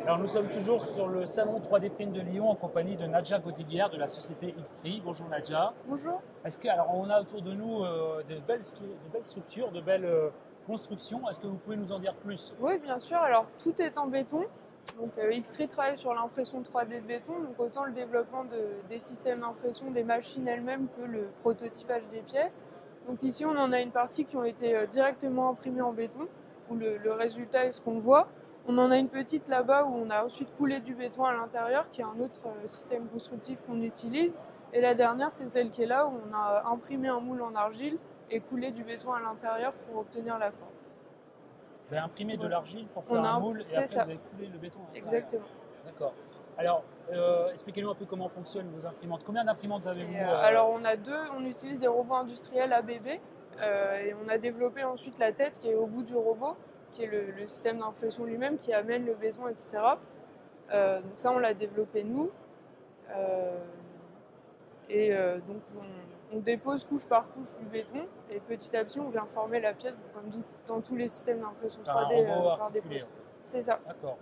Alors nous sommes toujours sur le salon 3D Print de Lyon en compagnie de Nadja Godiguière de la société Xtree. Bonjour Nadja. Bonjour. Alors on a autour de nous de belles structures, de belles constructions. Est-ce que vous pouvez nous en dire plus? Oui, bien sûr. Alors, tout est en béton. Donc, Xtree travaille sur l'impression 3D de béton, donc autant le développement des systèmes d'impression des machines elles-mêmes que le prototypage des pièces. Donc ici, on en a une partie qui ont été directement imprimées en béton, où le résultat est ce qu'on voit. On en a une petite là-bas où on a ensuite coulé du béton à l'intérieur, qui est un autre système constructif qu'on utilise. Et la dernière, c'est celle qui est là, où on a imprimé un moule en argile et coulé du béton à l'intérieur pour obtenir la forme. Vous avez imprimé de l'argile pour On faire a un moule et après ça. vous avez coulé le béton à l'intérieur. Exactement. D'accord. Alors, expliquez-nous un peu comment fonctionnent vos imprimantes. Combien d'imprimantes avez-vous Alors on a deux, on utilise des robots industriels ABB et on a développé ensuite la tête qui est au bout du robot, qui est le système d'impression lui-même qui amène le béton, etc. Donc ça on l'a développé nous. Donc on dépose couche par couche du béton et petit à petit on vient former la pièce comme dans tous les systèmes d'impression 3D un robot par articulé. dépose. C'est ça. D'accord.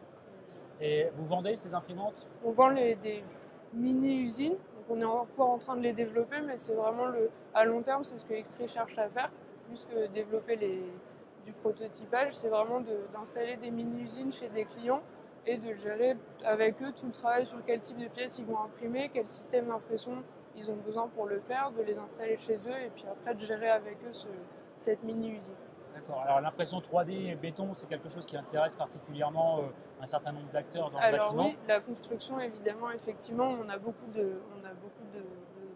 Et vous vendez ces imprimantes? On vend des mini-usines, donc on est encore en train de les développer, mais c'est vraiment à long terme, c'est ce que Xtree cherche à faire, plus que développer du prototypage, c'est vraiment d'installer des mini-usines chez des clients et de gérer avec eux tout le travail sur quel type de pièces ils vont imprimer, quel système d'impression ils ont besoin pour le faire, de les installer chez eux et puis après de gérer avec eux cette mini-usine. D'accord. Alors l'impression 3D et béton, c'est quelque chose qui intéresse particulièrement un certain nombre d'acteurs dans le Alors bâtiment. oui, la construction, évidemment, effectivement, on a beaucoup de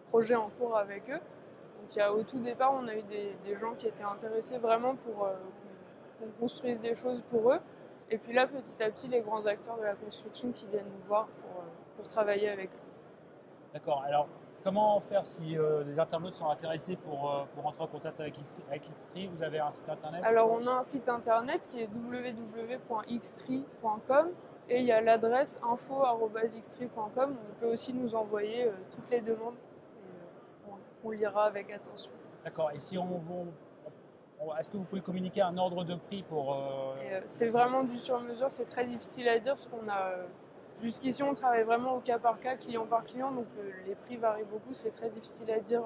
projets en cours avec eux. Donc au tout départ, on a eu des gens qui étaient intéressés vraiment pour qu'on construise des choses pour eux. Et puis là, petit à petit, les grands acteurs de la construction qui viennent nous voir pour travailler avec eux. D'accord. Alors, comment faire si des internautes sont intéressés pour entrer en contact avec Xtree? Vous avez un site internet? Alors, on a un site internet qui est www.xtree.com et il y a l'adresse info@xtree.com. On peut aussi nous envoyer toutes les demandes qu'on lira avec attention. D'accord. Et si est-ce que vous pouvez communiquer un ordre de prix pour... C'est vraiment du sur-mesure, c'est très difficile à dire parce qu'on a... Jusqu'ici, on travaille vraiment au cas par cas, client par client, donc les prix varient beaucoup, c'est très difficile à dire.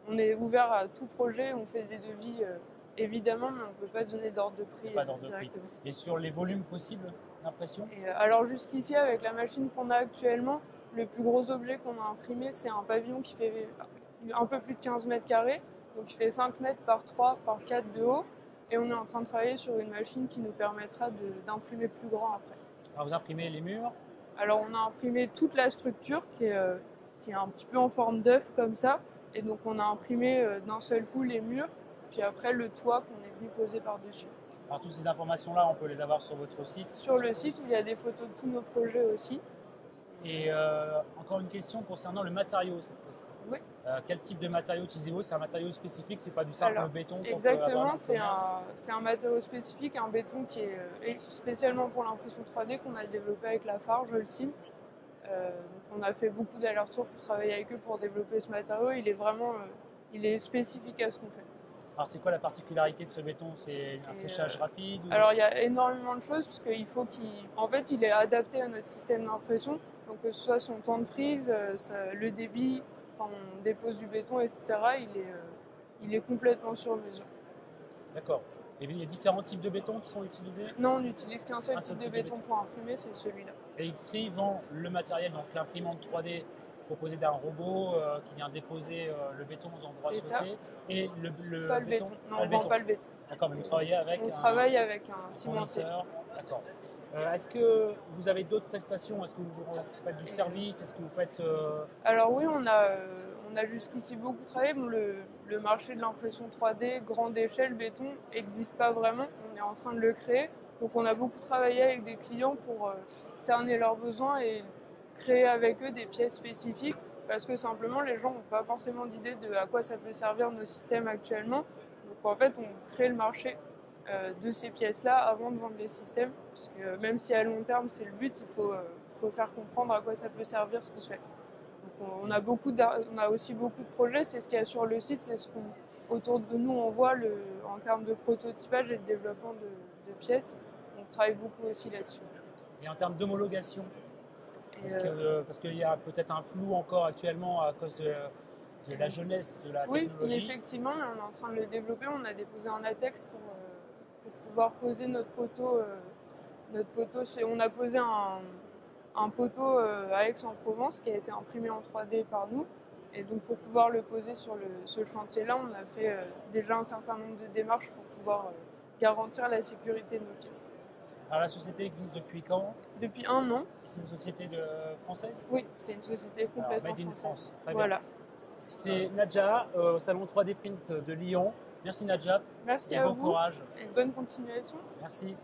On est ouvert à tout projet, on fait des devis évidemment, mais on ne peut pas donner d'ordre de prix directement. Et sur les volumes possibles d'impression? Alors jusqu'ici, avec la machine qu'on a actuellement, le plus gros objet qu'on a imprimé, c'est un pavillon qui fait un peu plus de 15 mètres carrés, donc qui fait 5 mètres par 3 par 4 de haut, et on est en train de travailler sur une machine qui nous permettra d'imprimer plus grand après. Alors vous imprimez les murs? Alors on a imprimé toute la structure qui est un petit peu en forme d'œuf comme ça. Et donc on a imprimé d'un seul coup les murs, puis après le toit qu'on est venu poser par-dessus. Alors toutes ces informations-là, on peut les avoir sur votre site? Sur le site où il y a des photos de tous nos projets aussi. Et encore une question concernant le matériau cette fois-ci. Oui. Quel type de matériau utilisez-vous? C'est un matériau spécifique, c'est pas du simple béton? Exactement, c'est un matériau spécifique, un béton qui est spécialement pour l'impression 3D qu'on a développé avec la Farge Ultime. On a fait beaucoup d'allers-retours pour travailler avec eux pour développer ce matériau. Il est spécifique à ce qu'on fait. Alors c'est quoi la particularité de ce béton? C'est un séchage rapide Alors il y a énormément de choses parce qu'il faut il est adapté à notre système d'impression. Donc que ce soit son temps de prise, le débit, quand on dépose du béton, etc. Il est complètement sur mesure. D'accord. Et il y a différents types de béton qui sont utilisés? Non, on n'utilise qu'un seul type de béton pour imprimer, c'est celui-là. Et Xtree vend le matériel, donc l'imprimante 3D proposée d'un robot qui vient déposer le béton aux endroits souhaités. Et pas le béton. Non, on ne vend pas le béton. D'accord, mais vous travaillez avec travaille avec un cimentier. D'accord. Est-ce que vous avez d'autres prestations? Est-ce que vous faites du service? Est-ce que vous faites... Alors oui, on a jusqu'ici beaucoup travaillé. Bon, le marché de l'impression 3D, grande échelle, béton, n'existe pas vraiment. On est en train de le créer. Donc on a beaucoup travaillé avec des clients pour cerner leurs besoins et créer avec eux des pièces spécifiques. Parce que simplement, les gens n'ont pas forcément d'idée de à quoi ça peut servir nos systèmes actuellement. Donc en fait, on crée le marché de ces pièces-là avant de vendre les systèmes. Parce que même si à long terme, c'est le but, il faut faire comprendre à quoi ça peut servir ce qu'on fait. Donc on a aussi beaucoup de projets, c'est ce qu'il y a sur le site, c'est ce autour de nous on voit en termes de prototypage et de développement de pièces. On travaille beaucoup aussi là-dessus. Et en termes d'homologation, parce qu'il y a peut-être un flou encore actuellement à cause de la jeunesse de la technologie. Oui, effectivement, on est en train de le développer. On a déposé un ATEX pour pouvoir poser notre poteau. On a posé un poteau à Aix-en-Provence qui a été imprimé en 3D par nous. Et donc pour pouvoir le poser sur ce chantier-là, on a fait déjà un certain nombre de démarches pour pouvoir garantir la sécurité de nos pièces. Alors la société existe depuis quand? Depuis 1 an. Et c'est une société française? Oui, c'est une société complètement made in française. France. Très voilà. Bien. C'est Nadja au salon 3D Print de Lyon. Merci Nadja. Merci et à bon vous. courage. Et bonne continuation. Merci.